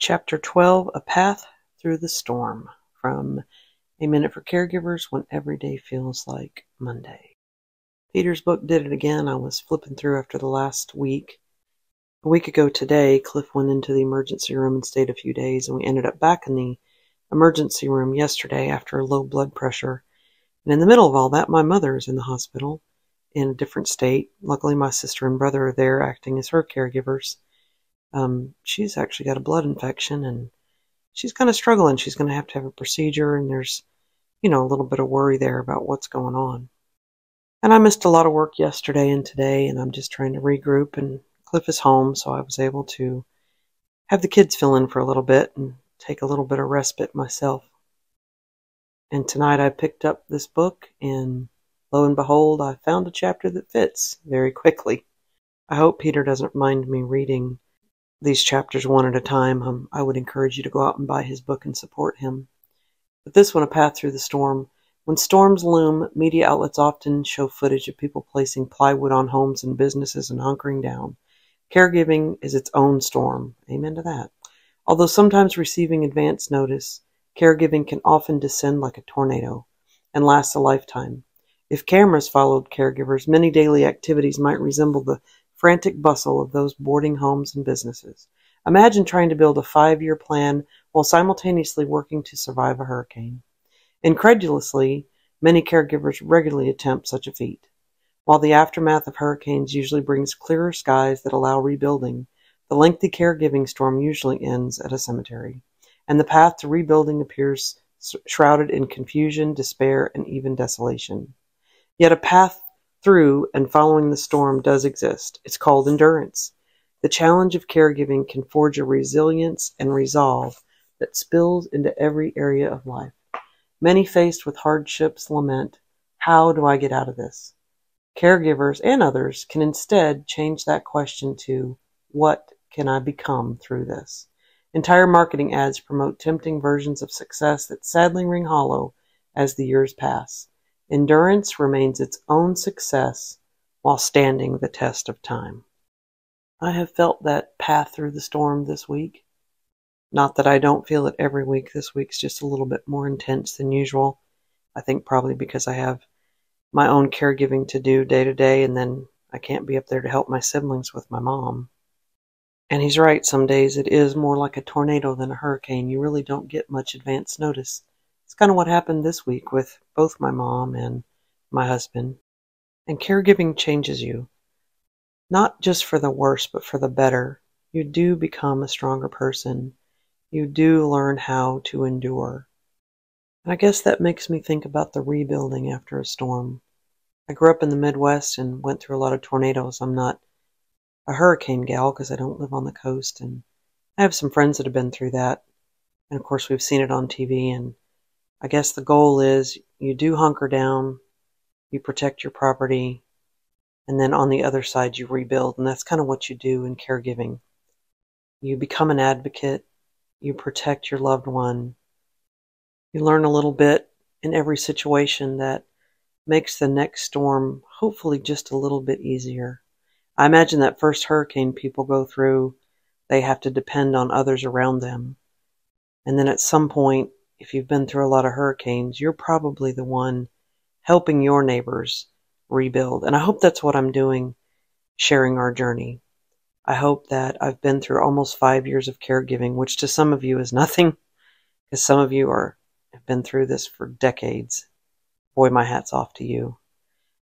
Chapter 12, A Path Through the Storm, from A Minute for Caregivers When Every Day Feels Like Monday. Peter's book did it again. I was flipping through after the last week. A week ago today, Cliff went into the emergency room and stayed a few days, and we ended up back in the emergency room yesterday after low blood pressure. And in the middle of all that, my mother is in the hospital in a different state. Luckily, my sister and brother are there acting as her caregivers. She's actually got a blood infection, and she's kind of struggling. She's going to have a procedure, and there's, a little bit of worry there about what's going on. And I missed a lot of work yesterday and today, and I'm just trying to regroup, and Cliff is home, so I was able to have the kids fill in for a little bit and take a little bit of respite myself. And tonight I picked up this book, and lo and behold, I found a chapter that fits very quickly. I hope Peter doesn't mind me reading these chapters one at a time. I would encourage you to go out and buy his book and support him. But this one, A Path Through the Storm. When storms loom, media outlets often show footage of people placing plywood on homes and businesses and hunkering down. Caregiving is its own storm. Amen to that. Although sometimes receiving advance notice, caregiving can often descend like a tornado and last a lifetime. If cameras followed caregivers, many daily activities might resemble the frantic bustle of those boarding homes and businesses. Imagine trying to build a 5-year plan while simultaneously working to survive a hurricane. Incredulously, many caregivers regularly attempt such a feat. While the aftermath of hurricanes usually brings clearer skies that allow rebuilding, the lengthy caregiving storm usually ends at a cemetery, and the path to rebuilding appears shrouded in confusion, despair, and even desolation. Yet a path through and following the storm does exist. It's called endurance. The challenge of caregiving can forge a resilience and resolve that spills into every area of life. Many faced with hardships lament, "How do I get out of this?" Caregivers and others can instead change that question to, "What can I become through this?" Entire marketing ads promote tempting versions of success that sadly ring hollow as the years pass. Endurance remains its own success while standing the test of time. I have felt that path through the storm this week. Not that I don't feel it every week. This week's just a little bit more intense than usual. I think probably because I have my own caregiving to do day to day, and then I can't be up there to help my siblings with my mom. And he's right, some days it is more like a tornado than a hurricane. You really don't get much advance notice. It's kind of what happened this week with both my mom and my husband. And caregiving changes you. Not just for the worse, but for the better. You do become a stronger person. You do learn how to endure. And I guess that makes me think about the rebuilding after a storm. I grew up in the Midwest and went through a lot of tornadoes. I'm not a hurricane gal because I don't live on the coast, and I have some friends that have been through that. And of course we've seen it on TV, and I guess the goal is you do hunker down, you protect your property, and then on the other side you rebuild. And that's kind of what you do in caregiving. You become an advocate, you protect your loved one, you learn a little bit in every situation that makes the next storm hopefully just a little bit easier. I imagine that first hurricane people go through, they have to depend on others around them. And then at some point, if you've been through a lot of hurricanes, you're probably the one helping your neighbors rebuild. And I hope that's what I'm doing, sharing our journey. I hope that I've been through almost 5 years of caregiving, which to some of you is nothing, because some of you have been through this for decades. Boy, my hat's off to you.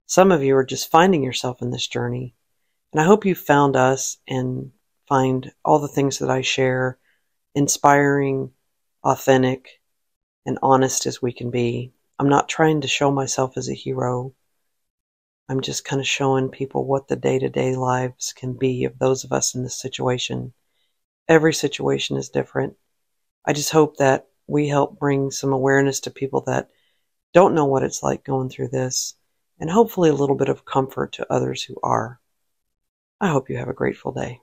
Some of you are just finding yourself in this journey. And I hope you found us and find all the things that I share inspiring, authentic, and honest as we can be. I'm not trying to show myself as a hero. I'm just kind of showing people what the day-to-day lives can be of those of us in this situation. Every situation is different. I just hope that we help bring some awareness to people that don't know what it's like going through this, and hopefully a little bit of comfort to others who are. I hope you have a grateful day.